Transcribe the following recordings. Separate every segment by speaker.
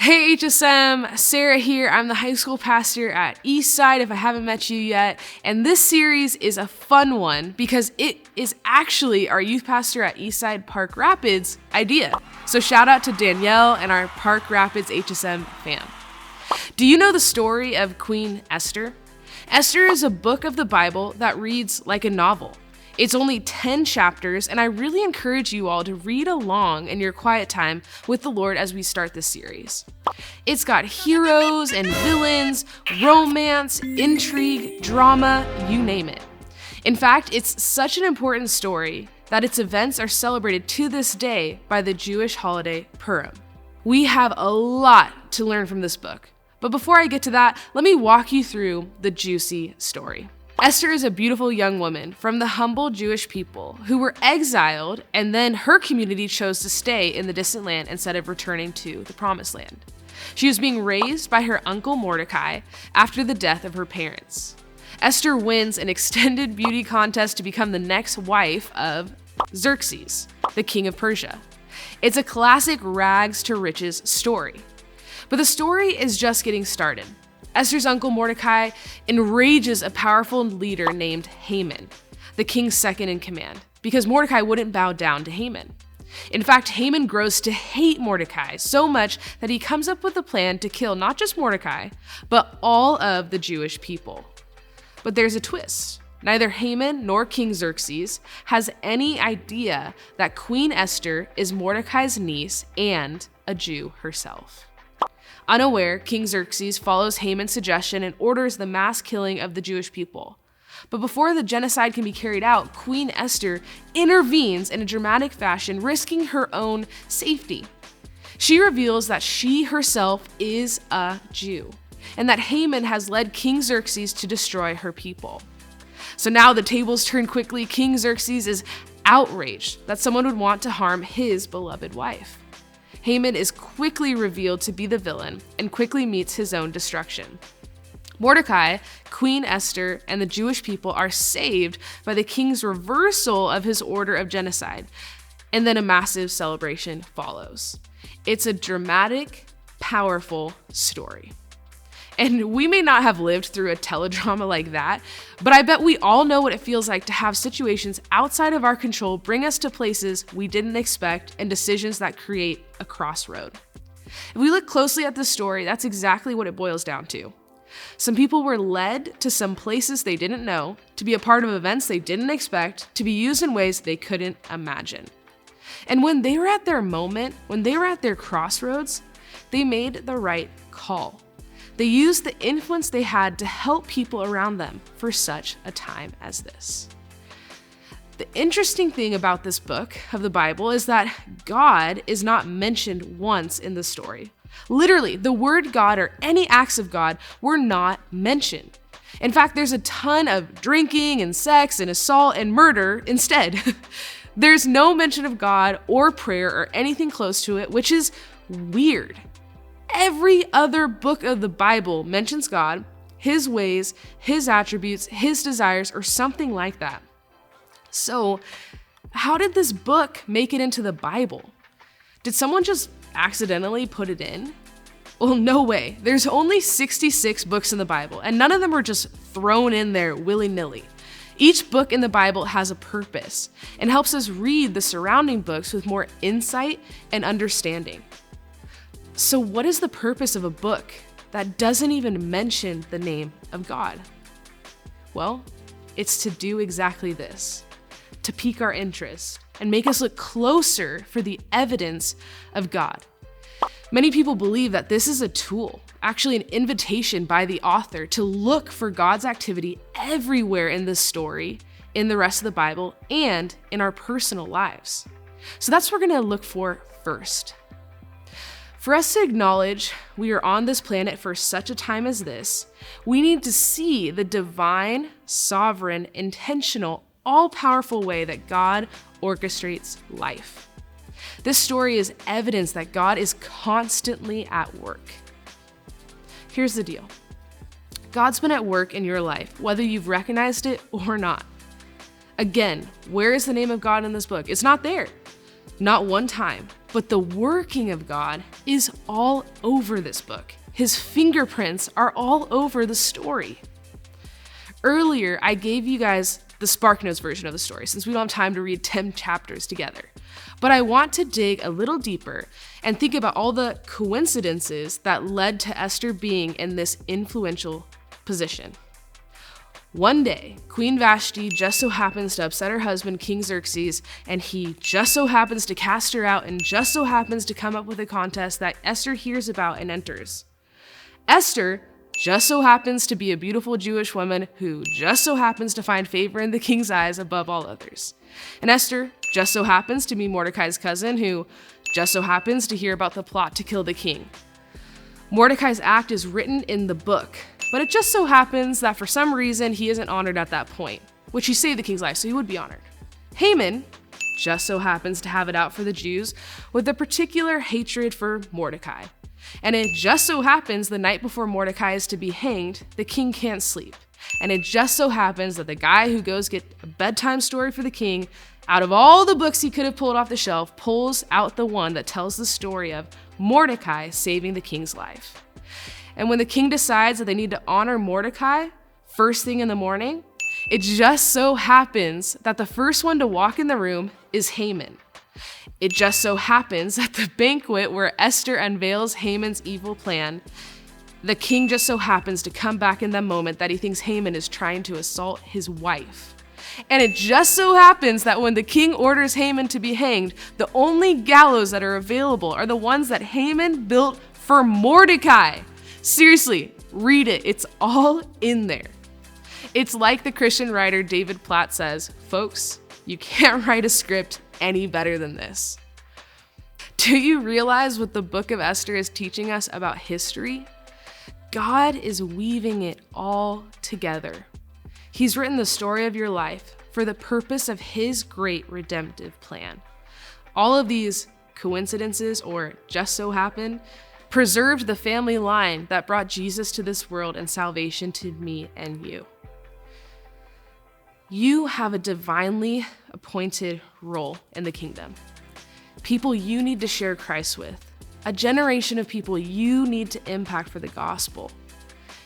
Speaker 1: Hey HSM, Sarah here. I'm the high school pastor at Eastside if I haven't met you yet. And this series is a fun one because it is actually our youth pastor at Eastside Park Rapids' idea. So shout out to Danielle and our Park Rapids HSM fam. Do you know the story of Queen Esther? Esther is a book of the Bible that reads like a novel. It's only 10 chapters, and I really encourage you all to read along in your quiet time with the Lord as we start this series. It's got heroes and villains, romance, intrigue, drama, you name it. In fact, it's such an important story that its events are celebrated to this day by the Jewish holiday Purim. We have a lot to learn from this book, but before I get to that, let me walk you through the juicy story. Esther is a beautiful young woman from the humble Jewish people who were exiled, and then her community chose to stay in the distant land instead of returning to the promised land. She was being raised by her uncle Mordecai after the death of her parents. Esther wins an extended beauty contest to become the next wife of Xerxes, the king of Persia. It's a classic rags to riches story. But the story is just getting started. Esther's uncle Mordecai enrages a powerful leader named Haman, the king's second in command, because Mordecai wouldn't bow down to Haman. In fact, Haman grows to hate Mordecai so much that he comes up with a plan to kill not just Mordecai, but all of the Jewish people. But there's a twist. Neither Haman nor King Xerxes has any idea that Queen Esther is Mordecai's niece and a Jew herself. Unaware, King Xerxes follows Haman's suggestion and orders the mass killing of the Jewish people. But before the genocide can be carried out, Queen Esther intervenes in a dramatic fashion, risking her own safety. She reveals that she herself is a Jew, and that Haman has led King Xerxes to destroy her people. So now the tables turn quickly. King Xerxes is outraged that someone would want to harm his beloved wife. Haman is quickly revealed to be the villain and quickly meets his own destruction. Mordecai, Queen Esther, and the Jewish people are saved by the king's reversal of his order of genocide, and then a massive celebration follows. It's a dramatic, powerful story. And we may not have lived through a teledrama like that, but I bet we all know what it feels like to have situations outside of our control bring us to places we didn't expect and decisions that create a crossroad. If we look closely at this story, that's exactly what it boils down to. Some people were led to some places they didn't know, to be a part of events they didn't expect, to be used in ways they couldn't imagine. And when they were at their moment, when they were at their crossroads, they made the right call. They used the influence they had to help people around them for such a time as this. The interesting thing about this book of the Bible is that God is not mentioned once in the story. Literally, the word God or any acts of God were not mentioned. In fact, there's a ton of drinking and sex and assault and murder instead. There's no mention of God or prayer or anything close to it, which is weird. Every other book of the Bible mentions God, his ways, his attributes, his desires, or something like that. So, how did this book make it into the Bible? Did someone just accidentally put it in? Well, no way. There's only 66 books in the Bible, and none of them are just thrown in there willy-nilly. Each book in the Bible has a purpose and helps us read the surrounding books with more insight and understanding. So what is the purpose of a book that doesn't even mention the name of God? Well, it's to do exactly this, to pique our interest and make us look closer for the evidence of God. Many people believe that this is a tool, actually an invitation by the author to look for God's activity everywhere in this story, in the rest of the Bible, and in our personal lives. So that's what we're going to look for first. For us to acknowledge we are on this planet for such a time as this, we need to see the divine, sovereign, intentional, all-powerful way that God orchestrates life. This story is evidence that God is constantly at work. Here's the deal. God's been at work in your life, whether you've recognized it or not. Again, where is the name of God in this book? It's not there. Not one time, but the working of God is all over this book. His fingerprints are all over the story. Earlier, I gave you guys the SparkNotes version of the story since we don't have time to read 10 chapters together. But I want to dig a little deeper and think about all the coincidences that led to Esther being in this influential position. One day, Queen Vashti just so happens to upset her husband, King Xerxes, and he just so happens to cast her out and just so happens to come up with a contest that Esther hears about and enters. Esther just so happens to be a beautiful Jewish woman who just so happens to find favor in the king's eyes above all others. And Esther just so happens to be Mordecai's cousin who just so happens to hear about the plot to kill the king. Mordecai's act is written in the book, but it just so happens that for some reason he isn't honored at that point, which he saved the king's life, so he would be honored. Haman just so happens to have it out for the Jews with a particular hatred for Mordecai. And it just so happens the night before Mordecai is to be hanged, the king can't sleep. And it just so happens that the guy who goes get a bedtime story for the king, out of all the books he could have pulled off the shelf, pulls out the one that tells the story of Mordecai saving the king's life. And when the king decides that they need to honor Mordecai first thing in the morning, it just so happens that the first one to walk in the room is Haman. It just so happens at the banquet where Esther unveils Haman's evil plan, the king just so happens to come back in the moment that he thinks Haman is trying to assault his wife. And it just so happens that when the king orders Haman to be hanged, the only gallows that are available are the ones that Haman built for Mordecai. Seriously, read it. It's all in there. It's like the Christian writer David Platt says, folks, you can't write a script any better than this. Do you realize what the book of Esther is teaching us about history? God is weaving it all together. He's written the story of your life for the purpose of his great redemptive plan. All of these coincidences, or just so happened, preserved the family line that brought Jesus to this world and salvation to me and you. You have a divinely appointed role in the kingdom. People you need to share Christ with. A generation of people you need to impact for the gospel.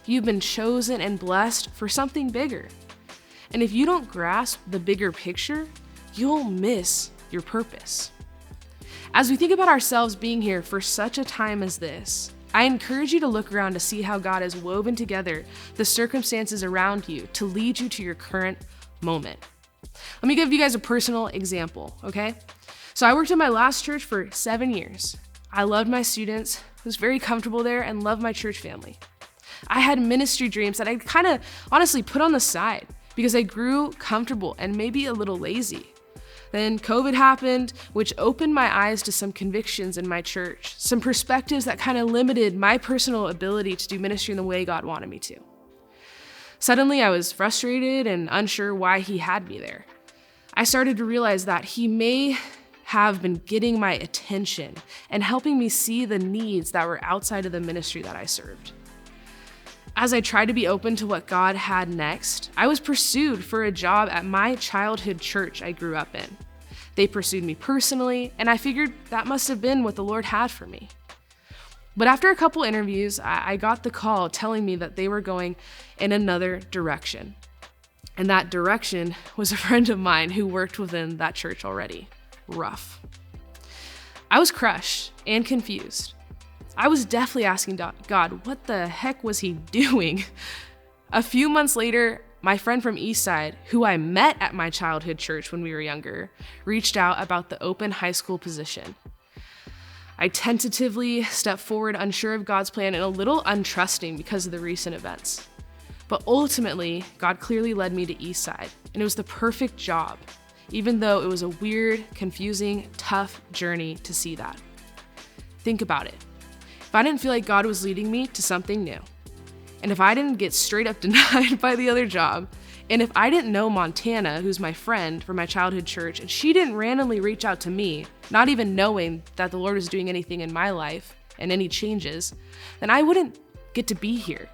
Speaker 1: You've been chosen and blessed for something bigger. And if you don't grasp the bigger picture, you'll miss your purpose. As we think about ourselves being here for such a time as this, I encourage you to look around to see how God has woven together the circumstances around you to lead you to your current moment. Let me give you guys a personal example, okay? So I worked at my last church for 7 years. I loved my students, was very comfortable there, and loved my church family. I had ministry dreams that I kind of honestly put on the side because I grew comfortable and maybe a little lazy. Then COVID happened, which opened my eyes to some convictions in my church, some perspectives that kind of limited my personal ability to do ministry in the way God wanted me to. Suddenly, I was frustrated and unsure why he had me there. I started to realize that he may have been getting my attention and helping me see the needs that were outside of the ministry that I served. As I tried to be open to what God had next, I was pursued for a job at my childhood church I grew up in. They pursued me personally, and I figured that must have been what the Lord had for me. But after a couple interviews, I got the call telling me that they were going in another direction. And that direction was a friend of mine who worked within that church already. Rough. I was crushed and confused. I was definitely asking God, what the heck was he doing? A few months later, my friend from Eastside, who I met at my childhood church when we were younger, reached out about the open high school position. I tentatively stepped forward, unsure of God's plan and a little untrusting because of the recent events. But ultimately, God clearly led me to Eastside, and it was the perfect job, even though it was a weird, confusing, tough journey to see that. Think about it. If I didn't feel like God was leading me to something new, and if I didn't get straight up denied by the other job, and if I didn't know Montana, who's my friend from my childhood church, and she didn't randomly reach out to me, not even knowing that the Lord was doing anything in my life and any changes, then I wouldn't get to be here,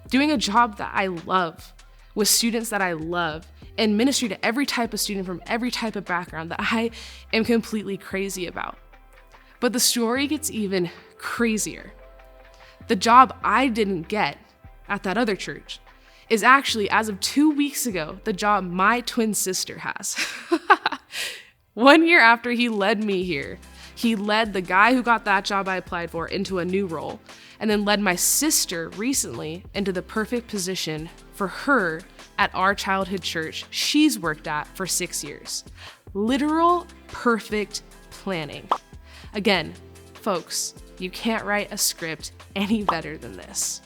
Speaker 1: doing a job that I love, with students that I love, and ministry to every type of student from every type of background that I am completely crazy about. But the story gets even crazier. The job I didn't get at that other church is actually, as of 2 weeks ago, the job my twin sister has. 1 year after he led me here, he led the guy who got that job I applied for into a new role, and then led my sister recently into the perfect position for her at our childhood church she's worked at for 6 years. Literal perfect planning. Again, folks, you can't write a script any better than this.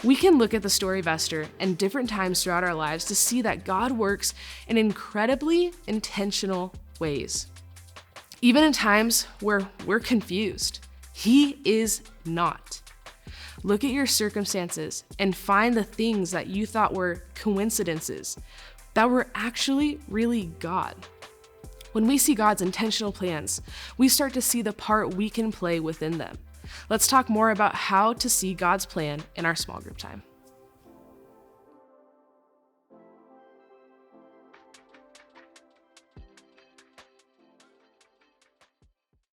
Speaker 1: We can look at the story of Esther and different times throughout our lives to see that God works in incredibly intentional ways. Even in times where we're confused, He is not. Look at your circumstances and find the things that you thought were coincidences that were actually really God. When we see God's intentional plans, we start to see the part we can play within them. Let's talk more about how to see God's plan in our small group time.